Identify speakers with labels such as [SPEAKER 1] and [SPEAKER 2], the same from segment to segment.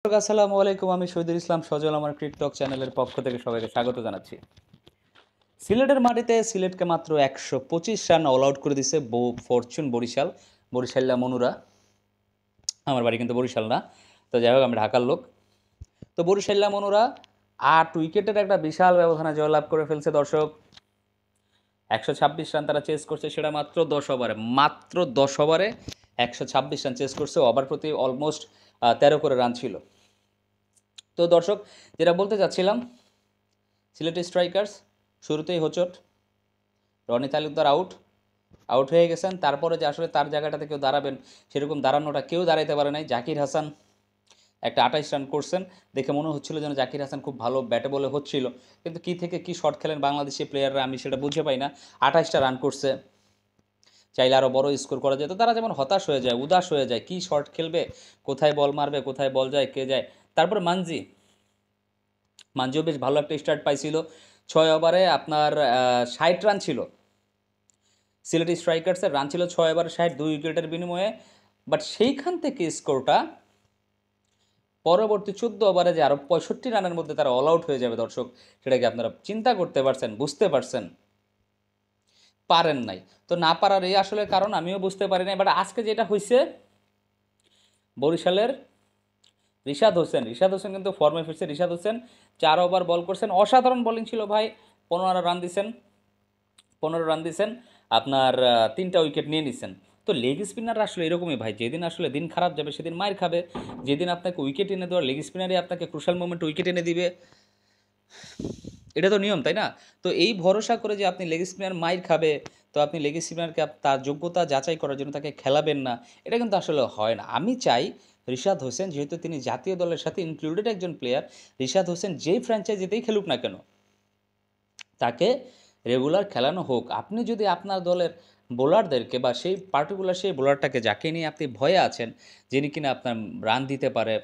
[SPEAKER 1] আসসালামু আলাইকুম, আমি শহীদুল ইসলাম সজল আমার ক্রিকটক চ্যানেলের পক্ষ থেকে সবাইকে স্বাগত জানাচ্ছি। সিলেটের মাটিতে সিলেটকে মাত্র 125 রান অল আউট করে দিছে ফরচুন বরিশাল্লা মনুরা। আমার বাড়ি কিন্তু বরিশাল না, তো যাই হোক আমি ঢাকার লোক। তো বরিশাল্লা মনুরা 8 উইকেটের একটা বিশাল ব্যবধানে জয়লাভ করে ফেলছে দর্শক। 126 রান তারা চেস করছে, সেটা মাত্র 10 ওভারে 126 রান চেস করছে। ওভার প্রতি অলমোস্ট 13 করে রান ছিল। তো দর্শক, যেটা বলতে চাচ্ছিলাম, সিলেটি স্ট্রাইকার্স শুরুতেই হোঁচট। রনি তালুকদার আউট হয়ে গেছেন। তারপরে যে আসলে তার জায়গাটাতে কেউ দাঁড়াবেন, সেরকম দাঁড়ানোটা কেউ দাঁড়াইতে পারে নাই। জাকির হাসান একটা 28 রান করছেন, দেখে মনে হচ্ছিল যেন জাকির হাসান খুব ভালো ব্যাটে বলে হচ্ছিল, কিন্তু কী থেকে কী শট খেলেন বাংলাদেশি প্লেয়াররা আমি সেটা বুঝে পাই না। 28টা রান করছে, চাইলে আরও বড় স্কোর করা যেত। তারা যেমন হতাশ হয়ে যায়, উদাস হয়ে যায়, কী শট খেলবে, কোথায় বল মারবে, কোথায় বল যায়, কে যায়। তারপরে মানজিও বেশ ভালো একটা স্টার্ট পাইছিল। 6 ওভারে আপনার 60 রান ছিল। সিলেটি স্ট্রাইকার্সের রান ছিল 6 ওভারে 60, 2 উইকেটের বিনিময়ে। বাট সেইখান থেকে স্কোরটা পরবর্তী 14 ওভারে যে আরও 65 রানের মধ্যে তারা অল আউট হয়ে যাবে দর্শক, সেটাকে আপনারা চিন্তা করতে পারছেন, বুঝতে পারছেন? পারেন নাই। তো না পারার এই আসলে কারণ আমিও বুঝতে পারি নাই। বাট আজকে যেটা হয়েছে, বরিশালের রিশাদ হোসেন কিন্তু ফর্মে ফিরছে। রিশাদ হোসেন 4 ওভার বল করছেন, অসাধারণ বোলিং ছিল ভাই। 15 রান দিছেন আপনার 3টা উইকেট নিয়ে নিছেন। তো লেগ স্পিনাররা আসলে এরকমই ভাই, যেদিন আসলে দিন খারাপ যাবে সেদিন মার খাবে। যেদিন আপনাকে উইকেট এনে দেওয়ার, লেগ স্পিনারই আপনাকে ক্রুশাল মোমেন্ট উইকেট এনে দিবে, এটা তো নিয়ম, তাই না? তো এই ভরসা করে যে আপনি লেগ স্পিনার মাইর খাবে, তো আপনি লেগ স্পিনারকে তার যোগ্যতা যাচাই করার জন্য তাকে খেলাবেন না, এটা কিন্তু আসলে হয় না। আমি চাই রিশাদ হোসেন, যেহেতু তিনি জাতীয় দলের সাথে ইনক্লুডেড একজন প্লেয়ার, রিশাদ হোসেন যেই ফ্র্যাঞ্চাইজিতেই খেলুক না কেন তাকে রেগুলার খেলানো হোক। আপনি যদি আপনার দলের বোলারদেরকে বা সেই পার্টিকুলার সেই বোলারটাকে যাকে নিয়ে আপনি ভয়ে আছেন, যিনি কিনা আপনার রান দিতে পারে,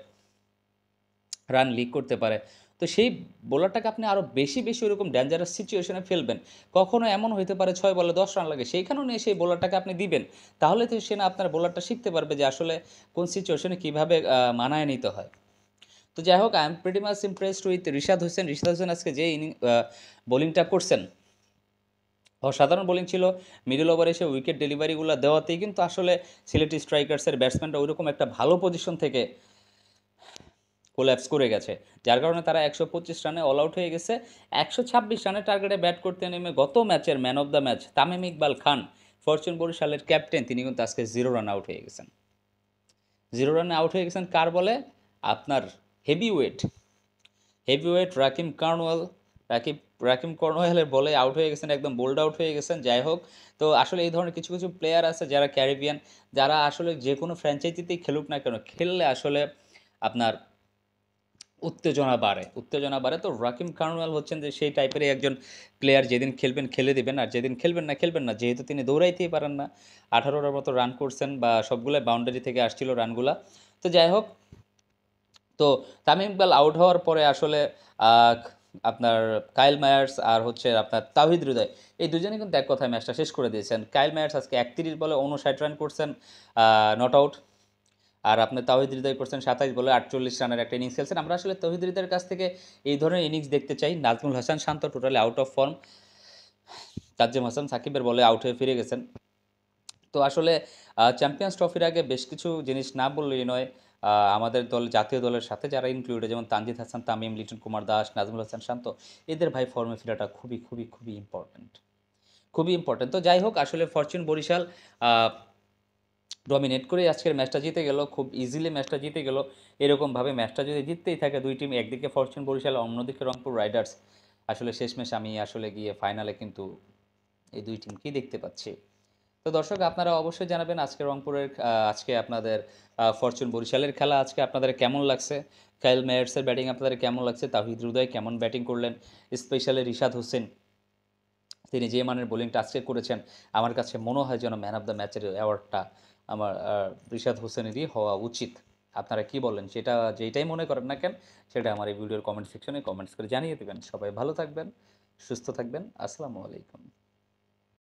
[SPEAKER 1] রান লিক করতে পারে, তো সেই বোলারটাকে আপনি আরও বেশি বেশি ওরকম ডেঞ্জারাস সিচুয়েশনে ফেলবেন। কখনো এমন হতে পারে 6 বলে 10 রান লাগে, সেইখানেও নিয়ে সেই বোলারটাকে আপনি দিবেন। তাহলে তো সে না আপনার বোলারটা শিখতে পারবে যে আসলে কোন সিচুয়েশনে কীভাবে মানায় নিতে হয়। তো যাই হোক, I am pretty much impressed with Rishad Hossain আজকে যে বোলিংটা করছেন, অসাধারণ বোলিং ছিল। মিডল ওভারে এসে উইকেট ডেলিভারিগুলো দেওয়াতেই কিন্তু আসলে সিলেটি স্ট্রাইকার্সের ব্যাটসম্যানরা ওইরকম একটা ভালো পজিশন থেকে কোল্যাপস করে গেছে, যার কারণে তারা 125 রানে অল আউট হয়ে গেছে। 126 রানের টার্গেটে ব্যাট করতে নেমে গত ম্যাচের man of the match Tamim Iqbal Khan, Fortune বরিশালের ক্যাপ্টেন, তিনি কিন্তু আজকে 0 রান আউট হয়ে গেছেন। 0 রানে আউট হয়ে গেছেন কার বলে? আপনার হেভিওয়েট রাকিম কর্নওয়ালের বলে আউট হয়ে গেছেন, একদম বোল্ড আউট হয়ে গেছেন। যাই হোক, তো আসলে এই ধরনের কিছু কিছু প্লেয়ার আছে যারা ক্যারিবিয়ান, যারা আসলে যে কোনো ফ্র্যাঞ্চাইজিতেই খেলুক না কেন, খেললে আসলে আপনার উত্তেজনা বাড়ে। তো রাকিম কার্নওয়াল হচ্ছেন যে সেই টাইপেরই একজন প্লেয়ার, যেদিন খেলবেন খেলে দেবেন, আর যেদিন খেলবেন না, যেহেতু তিনি দৌড়াইতেই পারেন না। 18টার মতো রান করছেন, বা সবগুলো বাউন্ডারি থেকে আসছিল রানগুলা। তো যাই হোক, তো তামিম ইকবাল আউট হওয়ার পরে আসলে আহ, আপনার কাইল মায়ার্স আর হচ্ছে আপনার তাওহিদ হৃদয়, এই দুজনেই কিন্তু এক কথায় ম্যাচটা শেষ করে দিয়েছেন। কাইল মায়ার্স আজকে 31 বলে 59 রান করছেন, নট আউট। আর আপনি তাওহিদ হৃদয় করছেন 27 বলে 48 রানের একটা ইনিংস খেলছেন। আমরা আসলে তাওহিদ হৃদয়ের কাছ থেকে এই ধরনের ইনিংস দেখতে চাই। Najmul Hasan Shanto totally out of form, Tanzim Hasan সাকিবের বলে আউট হয়ে ফিরে গেছেন। তো আসলে চ্যাম্পিয়ন্স ট্রফির আগে বেশ কিছু জিনিস না বললেই নয়। আমাদের জাতীয় দলের সাথে যারা ইনক্লুডেড, যেমন তানজিদ হাসান তামিম, লিটন কুমার দাস, নাজমুল হাসান শান্ত, এদের ভাই ফর্মে ফেরাটা খুবই খুবই খুবই ইম্পর্ট্যান্ট। তো যাই হোক, আসলে ফরচুন বরিশাল ডমিনেট করে আজকের ম্যাচটা জিতে গেল, খুব ইজিলি ম্যাচটা জিতে গেল। এরকমভাবে ম্যাচটা যদি জিততেই থাকে দুই টিম, একদিকে ফরচুন বরিশাল, অন্যদিকে রংপুর রাইডার্স, আসলে শেষমেশ আমি আসলে গিয়ে ফাইনালে কিন্তু এই দুই টিমকেই দেখতে পাচ্ছি। তো দর্শক, আপনারা অবশ্যই জানাবেন আজকে আপনাদের ফরচুন বরিশালের খেলা আজকে আপনাদের কেমন লাগছে। কাইল মেয়ার্সের ব্যাটিং আপনাদের কেমন লাগছে, তাহিদ হৃদয় কেমন ব্যাটিং করলেন, স্পেশালি রিশাদ হোসেন, তিনি যে মানের বোলিংটা আজকে করেছেন, আমার কাছে মনে হয় যেন ম্যান অফ দ্য ম্যাচের অ্যাওয়ার্ডটা আমার রিশাদ হোসেনেরই হওয়া উচিত। আপনারা কি বলেন, সেটা যেইটাই মনে করেন না কেন, সেটা আমার এই ভিডিওর কমেন্ট সেকশনে কমেন্টস করে জানিয়ে দেবেন। সবাই ভালো থাকবেন, সুস্থ থাকবেন। আসসালামু আলাইকুম।